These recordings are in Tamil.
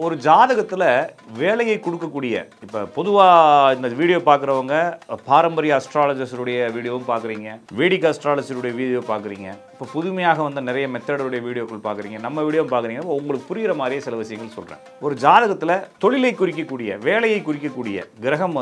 ஒரு ஜாதகத்தில் வேலையை கொடுக்கக்கூடிய இப்போ பொதுவாக இந்த வீடியோ பார்க்குறவங்க பாரம்பரிய அஸ்ட்ராலஜர்ஸுடைய வீடியோவும் பார்க்குறீங்க, வேடிக் அஸ்ட்ராலஜருடைய வீடியோ பார்க்குறீங்க, இப்போ புதுமையாக வந்த நிறைய மெத்தடுடைய வீடியோக்கள் பார்க்குறீங்க, நம்ம வீடியோ பார்க்குறீங்க. உங்களுக்கு புரிகிற மாதிரியே சில விஷயங்கள் சொல்கிறேன். ஒரு ஜாதகத்தில் தொழிலை குறிக்கக்கூடிய வேலையை குறிக்கக்கூடிய கிரகம்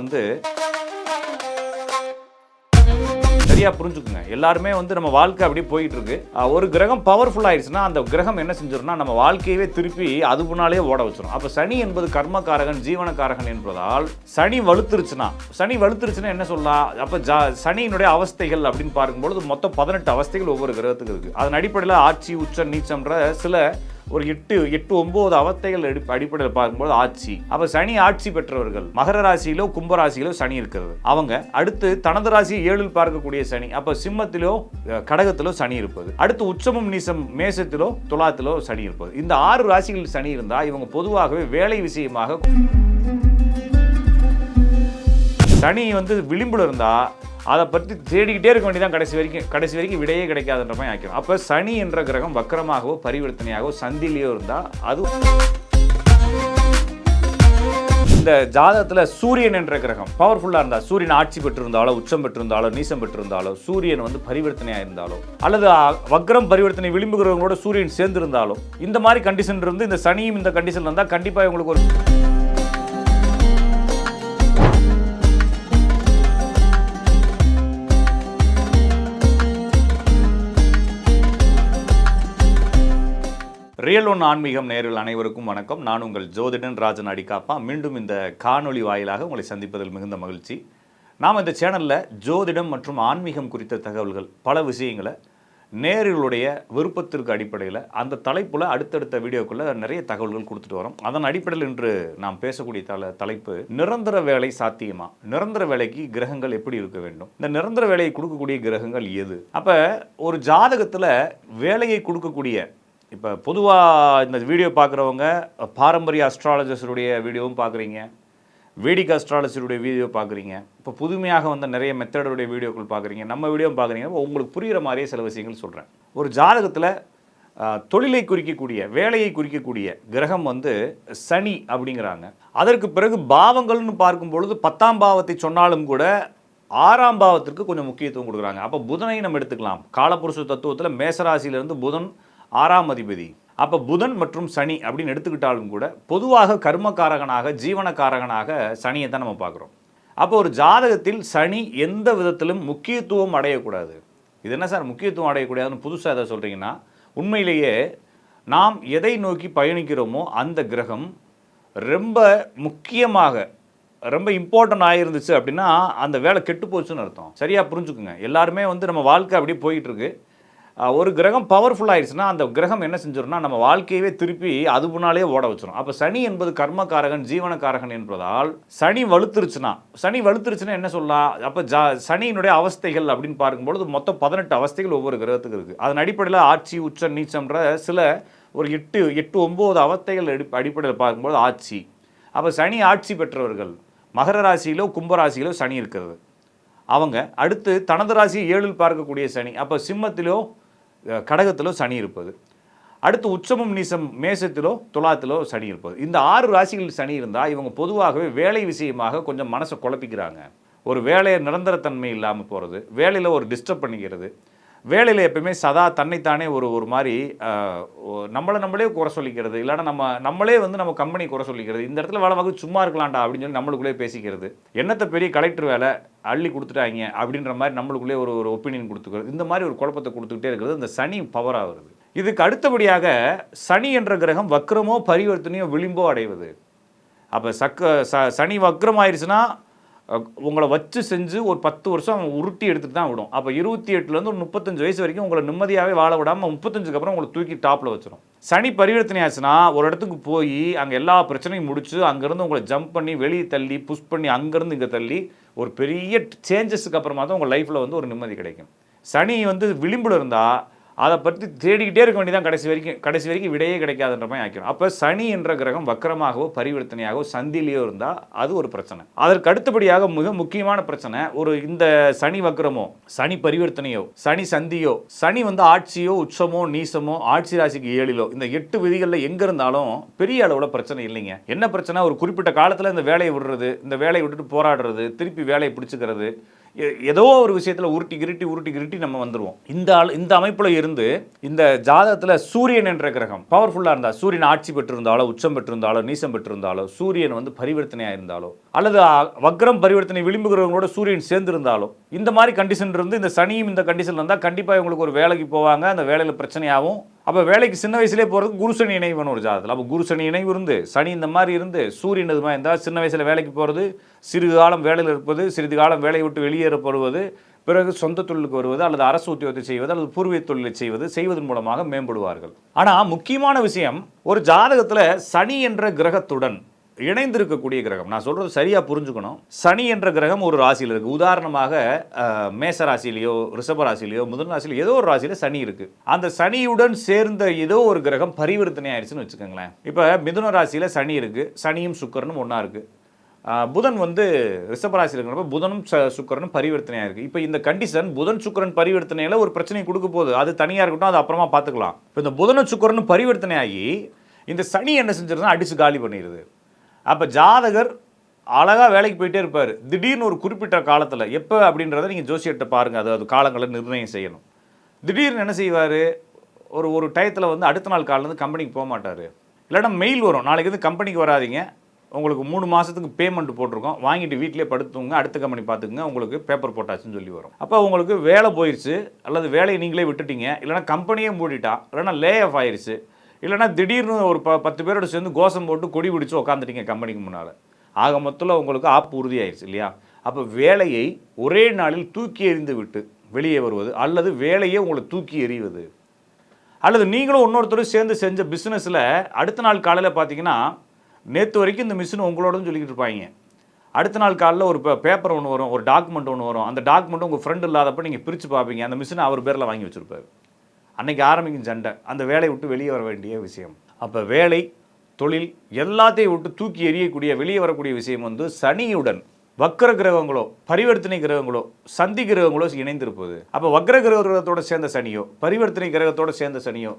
சரியா புரிஞ்சுக்குங்க. எல்லாருமே நம்ம வாழ்க்கை அப்படியே போயிட்டு இருக்கு. ஒரு கிரகம் பவர்ஃபுல் ஆயிடுச்சுன்னா அந்த கிரகம் என்ன செஞ்சிரும்னா நம்ம வாழ்க்கையவே திருப்பி அது முன்னாலே ஓட வச்சிடும். அப்ப சனி என்பது கர்மகாரகன், ஜீவனகாரகன் என்பதால் சனி வலுத்துருச்சுன்னா என்ன சொல்லலாம்? அப்ப சனியினுடைய அவஸ்தைகள் அப்படின்னு பார்க்கும்போது மொத்தம் 18 அவஸ்தைகள் ஒவ்வொரு கிரகத்துக்கு இருக்கு. அதன் அடிப்படையில் ஆட்சி, உச்ச, நீச்சம்ன்ற சில ஒரு 8-9 அவஸ்தைகள் அடிப்படையில் பார்க்கும்போது ஆட்சி. அப்ப சனி ஆட்சி பெற்றவர்கள் மகர ராசியிலோ கும்பராசியிலோ சனி இருக்கிறது. அவங்க அடுத்து தனது ராசி 7 பார்க்கக்கூடிய சனி. அப்ப சிம்மத்திலோ கடகத்திலோ சனி இருப்பது. அடுத்து உச்சமும் நீசம் மேசத்திலோ துலாத்திலோ சனி இருப்பது. இந்த 6 ராசிகளில் சனி இருந்தா இவங்க பொதுவாகவே வேலை விஷயமாக சனி விளிம்புல இருந்தா அதை பற்றி தேடிக்கிட்டே இருக்க வேண்டியதான். கடைசி வரைக்கும் விடையே கிடைக்காதுன்ற மாதிரி ஆக்கிடும். அப்போ சனி என்ற கிரகம் வக்கரமாகவோ பரிவர்த்தனையாகவோ சந்திலையோ இருந்தால் அது இந்த ஜாதகத்தில் சூரியன் என்ற கிரகம் பவர்ஃபுல்லாக இருந்தால், சூரியன் ஆட்சி பெற்றிருந்தாலோ, உச்சம் பெற்றிருந்தாலோ, நீசம் பெற்றிருந்தாலோ, சூரியன் பரிவர்த்தனையாக இருந்தாலோ, அல்லது வக்ரம் பரிவர்த்தனை விளிம்பு கிரகங்களோட சூரியன் சேர்ந்திருந்தாலும், இந்த மாதிரி கண்டிஷன் இருந்து இந்த சனியும் இந்த கண்டிஷன் இருந்தால் கண்டிப்பாக உங்களுக்கு ஒரு ரியல் ஒன் ஆன்மீகம் நேயர்கள் அனைவருக்கும் வணக்கம். நான் உங்கள் ஜோதிடன் ராஜன் அடிக்காப்பா. மீண்டும் இந்த காணொளி வாயிலாக உங்களை சந்திப்பதில் மிகுந்த மகிழ்ச்சி. நாம் இந்த சேனலில் ஜோதிடம் மற்றும் ஆன்மீகம் குறித்த தகவல்கள், பல விஷயங்களை நேயர்களுடைய விருப்பத்திற்கு அடிப்படையில் அந்த தலைப்பில் அடுத்தடுத்த வீடியோக்குள்ளே நிறைய தகவல்கள் கொடுத்துட்டு வரோம். அதன் அடிப்படையில் இன்று நாம் பேசக்கூடிய தலைப்பு நிரந்தர வேலை சாத்தியமா? நிரந்தர வேலைக்கு கிரகங்கள் எப்படி இருக்க வேண்டும்? இந்த நிரந்தர வேலையை கொடுக்கக்கூடிய கிரகங்கள் எது? அப்போ ஒரு ஜாதகத்தில் வேலையை கொடுக்கக்கூடிய இப்போ பொதுவாக இந்த வீடியோ பார்க்குறவங்க பாரம்பரிய அஸ்ட்ராலஜர்ஸுடைய வீடியோவும் பார்க்குறீங்க, வேடிக் அஸ்ட்ராலஜருடைய வீடியோ பார்க்குறீங்க, இப்போ புதுமையாக வந்த நிறைய மெத்தடுடைய வீடியோக்கள் பார்க்குறீங்க, நம்ம வீடியோவும் பார்க்குறீங்க. உங்களுக்கு புரிகிற மாதிரியே சில விஷயங்கள் சொல்கிறேன். ஒரு ஜாதகத்தில் தொழிலை குறிக்கக்கூடிய வேலையை குறிக்கக்கூடிய கிரகம் சனி அப்படிங்கிறாங்க. அதற்கு பிறகு பாவங்கள்னு பார்க்கும்பொழுது 10ஆம் பாவத்தை சொன்னாலும் கூட 6ஆம் பாவத்திற்கு கொஞ்சம் முக்கியத்துவம் கொடுக்குறாங்க. அப்போ புதனை நம்ம எடுத்துக்கலாம். காலபுருஷ தத்துவத்தில் மேசராசியிலிருந்து புதன் 6ஆம் அதிபதி. அப்போ புதன் மற்றும் சனி அப்படின்னு எடுத்துக்கிட்டாலும் கூட பொதுவாக கர்மகாரகனாக, ஜீவனகாரகனாக சனியை தான் நம்ம பார்க்குறோம். அப்போ ஒரு ஜாதகத்தில் சனி எந்த விதத்திலும் முக்கியத்துவம் அடையக்கூடாது. இது என்ன சார் முக்கியத்துவம் அடையக்கூடாதுன்னு புதுசாக எதை சொல்கிறீங்கன்னா, உண்மையிலேயே நாம் எதை நோக்கி பயணிக்கிறோமோ அந்த கிரகம் ரொம்ப முக்கியமாக ரொம்ப இம்பார்ட்டன்ட் ஆகிருந்துச்சு அப்படின்னா அந்த வேலை கெட்டு போச்சுன்னு அர்த்தம். சரியாக புரிஞ்சுக்குங்க. எல்லாருமே நம்ம வாழ்க்கை அப்படியே போயிட்டுருக்கு. ஒரு கிரகம் பவர்ஃபுல் ஆயிடுச்சுன்னா அந்த கிரகம் என்ன செஞ்சிடும்னா நம்ம வாழ்க்கையவே திருப்பி அது முன்னாலே ஓட வச்சிடும். அப்போ சனி என்பது கர்மகாரகன், ஜீவனகாரகன் என்பதால் சனி வலுத்துருச்சுன்னா என்ன சொல்லலாம்? அப்போ சனியினுடைய அவஸ்தைகள் அப்படின்னு பார்க்கும்பொழுது மொத்தம் 18 அவஸ்தைகள் ஒவ்வொரு கிரகத்துக்கு இருக்குது. அதன் அடிப்படையில் ஆட்சி, உச்ச, நீச்சம்ன்ற சில ஒரு 8-9 அவஸ்தைகள் அடிப்படையில் பார்க்கும்போது ஆட்சி. அப்போ சனி ஆட்சி பெற்றவர்கள் மகர ராசியிலோ கும்பராசியிலோ சனி இருக்கிறது. அவங்க அடுத்து தனது ராசி 7 பார்க்கக்கூடிய சனி. அப்போ சிம்மத்திலோ கடகத்திலோ சனி இருப்பது. அடுத்து உச்சமும் நீசம் மேசத்திலோ துலாத்திலோ சனி இருப்பது. இந்த 6 ராசிகளில் சனி இருந்தால் இவங்க பொதுவாகவே வேலை விஷயமாக கொஞ்சம் மனசை குழப்பிக்கிறாங்க. ஒரு வேலையை நிரந்தரத்தன்மை இல்லாமல் போகிறது, வேலையில் ஒரு டிஸ்டர்ப் பண்ணிக்கிறது, வேலையில் எப்பவுமே சதா தன்னைத்தானே ஒரு மாதிரி நம்மளே குறை சொல்லிக்கிறது, இல்லைன்னா நம்மளே நம்ம கம்பெனி குறை சொல்லிக்கிறது, இந்த இடத்துல வேலை வாங்க சும்மா இருக்கலாம்டா அப்படின்னு சொல்லி நம்மளுக்குள்ளே பேசிக்கிறது, என்னத்தை பெரிய கலெக்டர் வேலை அள்ளி கொடுத்துட்டாங்க அப்படின்ற மாதிரி நம்மளுக்குள்ளே ஒரு ஒப்பீனியன் கொடுத்துக்கிறது, இந்த மாதிரி ஒரு குழப்பத்தை கொடுத்துக்கிட்டே இருக்கிறது இந்த சனி பவராக வருது. இதுக்கு அடுத்தபடியாக சனி என்ற கிரகம் வக்ரமோ பரிவர்த்தனையோ விளிம்போ அடைவது. அப்போ சனி வக்ரம் ஆயிடுச்சுன்னா உங்களை வச்சு செஞ்சு ஒரு 10 வருஷம் அவங்க உருட்டி எடுத்துகிட்டு தான் விடும். அப்போ 28லேருந்து ஒரு 35 வயசு வரைக்கும் உங்களை நிம்மதியாகவே வாழ விடாமல் 35க்கு அப்புறம் உங்களை தூக்கி டாப்பில் வச்சிடும். சனி பரிவர்த்தனை ஆச்சுன்னா ஒரு இடத்துக்கு போய் அங்கே எல்லா பிரச்சனையும் முடிச்சு அங்கேருந்து உங்களை ஜம்ப் பண்ணி வெளியே தள்ளி புஷ் பண்ணி அங்கேருந்து இங்கே தள்ளி ஒரு பெரிய சேஞ்சஸுக்கு அப்புறமா தான் உங்கள் லைஃப்பில் ஒரு நிம்மதி கிடைக்கும். சனி விளிம்பில் இருந்தால் அதை பற்றி தேடிக்கிட்டே இருக்க வேண்டியதான் கடைசி வரைக்கும் விடையே கிடைக்காதுன்ற மாதிரி ஆக்கிடும். அப்போ சனி என்ற கிரகம் வக்கரமாகவோ பரிவர்த்தனையாகவோ சந்திலேயோ இருந்தால் அது ஒரு பிரச்சனை. அதற்கு அடுத்தபடியாக மிக முக்கியமான பிரச்சனை, இந்த சனி வக்கரமோ சனி பரிவர்த்தனையோ சனி சந்தியோ சனி ஆட்சியோ உச்சமோ நீசமோ ஆட்சி ராசிக்கு 7லோ இந்த 8 விதிகளில் எங்கே இருந்தாலும் பெரிய அளவில் பிரச்சனை இல்லைங்க. என்ன பிரச்சனை, ஒரு குறிப்பிட்ட காலத்தில் இந்த வேலையை விடுறது, இந்த வேலையை விட்டுட்டு போராடுறது, திருப்பி வேலையை பிடிச்சிக்கிறது, ஏதோ ஒரு விஷயத்தில் உருட்டி கிருட்டி நம்ம வந்துடுவோம். இந்த அமைப்பில் இருந்து இந்த ஜாதகத்தில் சூரியன் என்ற கிரகம் பவர்ஃபுல்லாக இருந்தால், சூரியன் ஆட்சி பெற்றிருந்தாலோ உச்சம் பெற்றிருந்தாலோ நீசம் பெற்றிருந்தாலோ சூரியன் பரிவர்த்தனையாக இருந்தாலோ அல்லது வக்ரம் பரிவர்த்தனை விளிம்பு கிரகங்களோட சூரியன் சேர்ந்திருந்தாலோ இந்த மாதிரி கண்டிஷன் இருந்து இந்த சனியும் இந்த கண்டிஷன் இருந்தால் கண்டிப்பாக இவங்களுக்கு ஒரு வேலைக்கு போவாங்க, அந்த வேலையில் பிரச்சனையாகும். அப்போ வேலைக்கு சின்ன வயசுலேயே போகிறதுக்கு குரு சனி இணைவு வேணும் ஒரு ஜாதகத்தில். அப்போ குரு சனி இணைவு இருந்து சனி இந்த மாதிரி இருந்து சூரியன் இது மாதிரி இருந்தால் சின்ன வயசில் வேலைக்கு போகிறது, சிறிது காலம் வேலையில் இருப்பது, சிறிது காலம் வேலையை விட்டு வெளியேறப்படுவது, பிறகு சொந்த தொழிலுக்கு வருவது அல்லது அரசு உத்தியோகத்தை செய்வது அல்லது பூர்வீக தொழிலை செய்வதன் மூலமாக மேம்படுவார்கள். ஆனால் முக்கியமான விஷயம், ஒரு ஜாதகத்தில் சனி என்ற கிரகத்துடன் இணைந்திருக்கக்கூடிய கிரகம், நான் சொல்கிறது சரியாக புரிஞ்சுக்கணும். சனி என்ற கிரகம் ஒரு ராசியில் இருக்குது. உதாரணமாக மேச ராசியிலையோ ரிஷப ராசியிலையோ முதல் ராசியிலோ ஏதோ ஒரு ராசியில் சனி இருக்குது. அந்த சனியுடன் சேர்ந்த ஏதோ ஒரு கிரகம் பரிவர்த்தனை ஆயிடுச்சுன்னு வச்சுக்கோங்களேன். இப்போ மிதுன ராசியில் சனி இருக்குது, சனியும் சுக்கிரனும் ஒன்றா இருக்குது. புதன் ரிஷபராசியில் இருக்கிறப்ப புதனும் சுக்கிரனும் பரிவர்த்தனையாக இருக்குது. இப்போ இந்த கண்டிஷன் புதன் சுக்கிரன் பரிவர்த்தனையில் ஒரு பிரச்சனை கொடுக்க போகுது. அது தனியாக இருக்கட்டும், அது அப்புறமா பார்த்துக்கலாம். இப்போ இந்த புதனும் சுக்கிரனும் பரிவர்த்தனை ஆகி இந்த சனி என்ன செஞ்சிருந்தா அடித்து காலி பண்ணிடுது. அப்போ ஜாதகர் அழகாக வேலைக்கு போயிட்டே இருப்பார். திடீர்னு ஒரு குறிப்பிட்ட காலத்தில் எப்போ அப்படின்றத நீங்கள் ஜோசியர்கிட்ட பாருங்கள், அது காலங்களை நிர்ணயம் செய்யணும். திடீர்னு என்ன செய்வார், ஒரு டயத்தில் அடுத்த நாள் காலிலேருந்து கம்பெனிக்கு போக மாட்டார். இல்லைன்னா மெயில் வரும், நாளைக்கு கம்பெனிக்கு வராதிங்க, உங்களுக்கு 3 மாதத்துக்கு பேமெண்ட் போட்டிருக்கோம், வாங்கிட்டு வீட்டிலே படுத்துங்க, அடுத்த கம்பெனி பார்த்துக்குங்க, உங்களுக்கு பேப்பர் போட்டாச்சுன்னு சொல்லி வரும். அப்போ உங்களுக்கு வேலை போயிடுச்சு, அல்லது வேலையை நீங்களே விட்டுட்டீங்க, இல்லைனா கம்பெனியே மூடிட்டா, இல்லைனா லே ஆஃப் ஆயிடுச்சு, இல்லைனா திடீர்னு ஒரு 10 பேரோட சேர்ந்து கோஷம் போட்டு கொடி பிடிச்சி உட்காந்துட்டீங்க கம்பெனிக்கு முன்னால். ஆக மொத்தத்தில் உங்களுக்கு ஆப்பு உறுதியாயிடுச்சு இல்லையா. அப்போ வேலையை ஒரே நாளில் தூக்கி எறிந்து விட்டு வெளியே வருவது, அல்லது வேலையை உங்களை தூக்கி எறிவது, அல்லது நீங்களும் இன்னொருத்தரும் சேர்ந்து செஞ்ச பிஸ்னஸில் அடுத்த நாள் காலையில் பார்த்தீங்கன்னா நேற்று வரைக்கும் இந்த மிஷின் உங்களோடன்னு சொல்லிக்கிட்டு இருப்பாங்க. அடுத்த நாள் காலையில் ஒரு பேப்பர் ஒன்று வரும், ஒரு டாக்குமெண்ட் ஒன்று வரும். அந்த டாக்குமெண்ட்டு உங்கள் ஃப்ரெண்டு இல்லாதப்போ நீங்கள் பிரித்து பார்ப்பீங்க, அந்த மிஷினை அவர் பேரில் வாங்கி வச்சுருப்பார். அன்றைக்கி ஆரம்பிக்கும் சண்டை, அந்த வேலையை விட்டு வெளியே வர வேண்டிய விஷயம். அப்போ வேலை தொழில் எல்லாத்தையும் விட்டு தூக்கி எறியக்கூடிய வெளியே வரக்கூடிய விஷயம் சனியுடன் வக்கர கிரகங்களோ பரிவர்த்தனை கிரகங்களோ சந்தி கிரகங்களோ இணைந்திருப்பது. அப்போ வக்கர கிரகத்தோடு சேர்ந்த சனியோ பரிவர்த்தனை கிரகத்தோடு சேர்ந்த சனியோ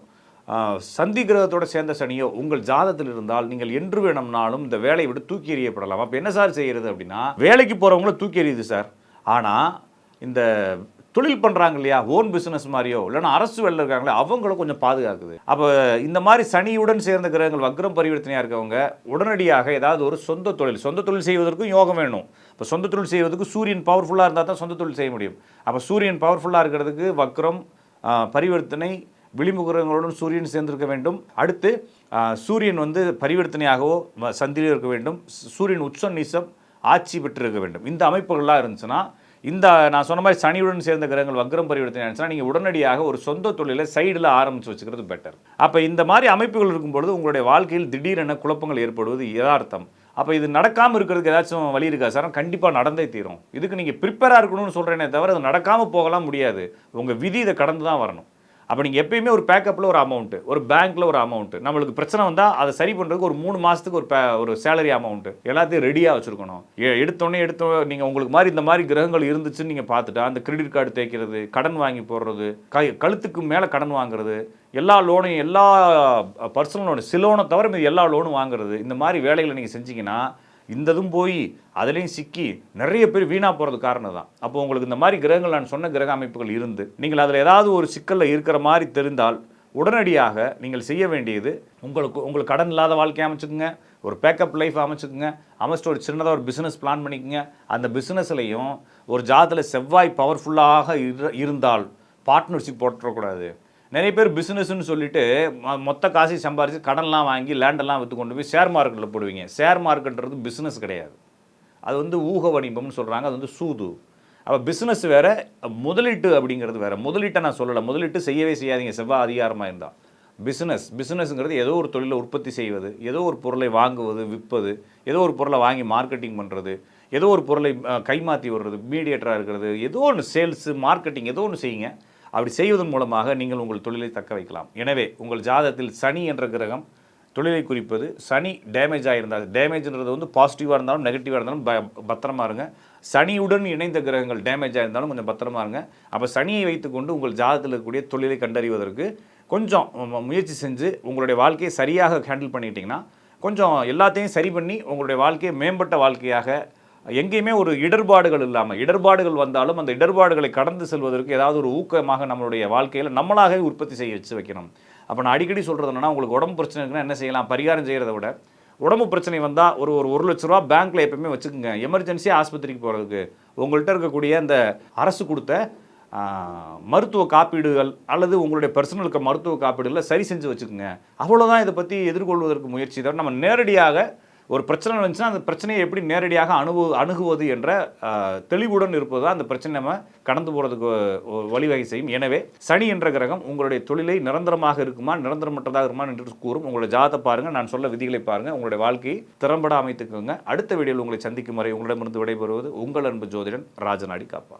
சந்தி கிரகத்தோடு சேர்ந்த சனியோ உங்கள் ஜாதகத்தில் இருந்தால் நீங்கள் என்று வேணும்னாலும் இந்த வேலையை விட்டு தூக்கி எறியப்படலாம். அப்போ என்ன சார் செய்கிறது அப்படின்னா, வேலைக்கு போகிறவங்களும் தூக்கி எறியுது சார். ஆனால் இந்த தொழில் பண்ணுறாங்க இல்லையா, ஓன் பிஸ்னஸ் மாதிரியோ இல்லைன்னா அரசு வேலை இருக்காங்களே அவங்கள கொஞ்சம் பாதுகாக்குது. அப்போ இந்த மாதிரி சனியுடன் சேர்ந்த கிரகங்கள் வக்ரம் பரிவர்த்தனையாக இருக்கவங்க உடனடியாக ஏதாவது ஒரு சொந்த தொழில் செய்வதற்கும் யோகம் வேணும். இப்போ சொந்த தொழில் செய்வதற்கு சூரியன் பவர்ஃபுல்லாக இருந்தால் தான் சொந்த தொழில் செய்ய முடியும். அப்போ சூரியன் பவர்ஃபுல்லாக இருக்கிறதுக்கு வக்ரம் பரிவர்த்தனை விளிம்பு கிரகங்களுடன் சூரியன் சேர்ந்திருக்க வேண்டும். அடுத்து சூரியன் பரிவர்த்தனையாகவோ சந்தியில் இருக்க வேண்டும். சூரியன் உச்சம் நீசம் ஆட்சி பெற்றிருக்க வேண்டும். இந்த அமைப்புகள்லாம் இருந்துச்சுன்னா, இந்த நான் சொன்ன மாதிரி சனியுடன் சேர்ந்த கிரகங்கள் வக்ரம் பரிவர்த்தனை ஆச்சுன்னா நீங்கள் உடனடியாக ஒரு சொந்த தொழிலை சைடில் ஆரம்பித்து வச்சுக்கிறது பெட்டர். அப்போ இந்த மாதிரி அமைப்புகள் இருக்கும்பொழுது உங்களுடைய வாழ்க்கையில் திடீரென குழப்பங்கள் ஏற்படுவது யதார்த்தம். அப்போ இது நடக்காமல் இருக்கிறதுக்கு ஏதாச்சும் வழி இருக்கா சார்? கண்டிப்பாக நடந்தே தீரும். இதுக்கு நீங்கள் ப்ரிப்பேராக இருக்கணும்னு சொல்கிறேனே தவிர அது நடக்காமல் போகலாம் முடியாது. உங்கள் விதி இதை கடந்து தான் வரணும். அப்போ நீங்கள் எப்பயுமே ஒரு பேக்கப்பில் ஒரு அமௌண்ட்டு, ஒரு பேங்க்கில் ஒரு அமௌண்ட்டு, நம்மளுக்கு பிரச்சனை வந்தால் அதை சரி பண்ணுறதுக்கு ஒரு 3 மாதத்துக்கு ஒரு சேலரி அமௌண்ட்டு எல்லாத்தையும் ரெடியாக வச்சுருக்கணும். எடுத்தோடனே நீங்கள் உங்களுக்கு மாதிரி இந்த மாதிரி கிரகங்கள் இருந்துச்சுன்னு நீங்கள் பார்த்துட்டா அந்த கிரெடிட் கார்டு தேய்க்கிறது, கடன் வாங்கி போடுறது, கழுத்துக்கு மேலே கடன் வாங்குறது, எல்லா லோனையும் எல்லா பர்சனல் லோனு சிலோனை தவிர மீது எல்லா லோனும் வாங்குறது, இந்த மாதிரி வேலைகளை நீங்கள் செஞ்சீங்கன்னா இந்ததும் போய் அதுலேயும் சிக்கி நிறைய பேர் வீணாக போகிறது காரணம் தான். அப்போ உங்களுக்கு இந்த மாதிரி கிரகங்கள் நான் சொன்ன கிரக அமைப்புகள் இருந்து நீங்கள் அதில் ஏதாவது ஒரு சிக்கலில் இருக்கிற மாதிரி தெரிந்தால் உடனடியாக நீங்கள் செய்ய வேண்டியது உங்களுக்கு கடன் இல்லாத வாழ்க்கையை அமைச்சுக்குங்க, ஒரு பேக்கப் லைஃப் அமைச்சுக்குங்க, அமைச்சிட்டு ஒரு சின்னதாக ஒரு பிஸ்னஸ் பிளான் பண்ணிக்கோங்க. அந்த பிஸ்னஸ்லையும் ஒரு ஜாதத்தில் செவ்வாய் பவர்ஃபுல்லாக இருந்தால் பார்ட்னர்ஷிப் போட்டுறக்கூடாது. நிறைய பேர் பிஸ்னஸ்ன்னு சொல்லிட்டு மொத்த காசை சம்பாரித்து கடன்லாம் வாங்கி லேண்டெல்லாம் விற்று கொண்டு போய் ஷேர் மார்க்கெட்டில் போடுவீங்க. ஷேர் மார்க்கெட்டுன்றது பிஸ்னஸ் கிடையாது, அது ஊக வணிகம்னு சொல்கிறாங்க, அது சூது. அப்போ பிஸ்னஸ் வேறு, முதலீட்டு அப்படிங்கிறது வேறு. முதலீட்டை நான் சொல்லலை, முதலீட்டு செய்யவே செய்யாதீங்க செவ்வாய் அதிகாரமாக இருந்தால். பிஸ்னஸ்ங்கிறது ஏதோ ஒரு தொழிலை உற்பத்தி செய்வது, ஏதோ ஒரு பொருளை வாங்குவது விற்பது, ஏதோ ஒரு பொருளை வாங்கி மார்க்கெட்டிங் பண்ணுறது, ஏதோ ஒரு பொருளை கைமாற்றி விடுறது, மீடியேட்டராக இருக்கிறது, ஏதோ ஒன்று சேல்ஸு மார்க்கெட்டிங் ஏதோ ஒன்று செய்யுங்க. அப்படி செய்வதன் மூலமாக நீங்கள் உங்கள் தொழிலை தக்க வைக்கலாம். எனவே உங்கள் ஜாதகத்தில் சனி என்ற கிரகம் தொழிலை குறிப்பது. சனி டேமேஜ் ஆகியிருந்தால், டேமேஜ்ன்றது வந்து பாசிட்டிவாக இருந்தாலும் நெகட்டிவாக இருந்தாலும் பத்திரமா இருங்க. சனியுடன் இணைந்த கிரகங்கள் டேமேஜ் ஆகியிருந்தாலும் கொஞ்சம் பத்திரமா இருங்க. அப்போ சனியை வைத்துக்கொண்டு உங்கள் ஜாதகத்தில் இருக்கக்கூடிய தொழிலை கண்டறிவதற்கு கொஞ்சம் முயற்சி செஞ்சு உங்களுடைய வாழ்க்கையை சரியாக ஹேண்டில் பண்ணிட்டீங்கன்னா கொஞ்சம் எல்லாத்தையும் சரி பண்ணி உங்களுடைய வாழ்க்கையை மேம்பட்ட வாழ்க்கையாக, எங்கேயுமே ஒரு இடர்பாடுகள் இல்லாமல், இடர்பாடுகள் வந்தாலும் அந்த இடர்பாடுகளை கடந்து செல்வதற்கு ஏதாவது ஒரு ஊக்கமாக நம்மளுடைய வாழ்க்கையில் நம்மளாகவே உற்பத்தி செய்ய வச்சு வைக்கணும். அப்போ நான் அடிக்கடி சொல்கிறது என்னன்னா, உங்களுக்கு உடம்பு பிரச்சனை இருக்குன்னா என்ன செய்யலாம்? பரிகாரம் செய்கிறத விட உடம்பு பிரச்சனை வந்தால் ஒரு ஒரு 1,00,000 ரூபா பேங்க்கில் எப்பவுமே வச்சுக்கோங்க. எமர்ஜென்சியாக ஆஸ்பத்திரிக்கு போகிறதுக்கு உங்கள்கிட்ட இருக்கக்கூடிய அந்த அரசு கொடுத்த மருத்துவ காப்பீடுகள் அல்லது உங்களுடைய பர்சனலுக்கு மருத்துவ காப்பீடுகளை சரி செஞ்சு வச்சுக்கோங்க. அவ்வளோதான் இதை பற்றி எதிர்கொள்வதற்கு முயற்சி. தவிர நம்ம நேரடியாக ஒரு பிரச்சனை வந்துச்சுன்னா அந்த பிரச்சனையை எப்படி நேரடியாக அணுகுவது என்ற தெளிவுடன் இருப்பது தான் அந்த பிரச்சனை நம்ம கடந்து போகிறதுக்கு வழிவகை செய்யும். எனவே சனி என்ற கிரகம் உங்களுடைய தொழிலை நிரந்தரமாக இருக்குமா, நிரந்தரமற்றதாக இருக்குமா என்று கூறும். உங்களுடைய ஜாதகத்தை பாருங்கள், நான் சொல்ல விதிகளை பாருங்கள், உங்களுடைய வாழ்க்கையை திறம்பட அமைத்துக்கோங்க. அடுத்த வீடியோவில் உங்களை சந்திக்கும் வரை உங்களிடமிருந்து விடைபெறுவது உங்கள் அன்பு ஜோதிடன் ராஜநாடி காப்பா.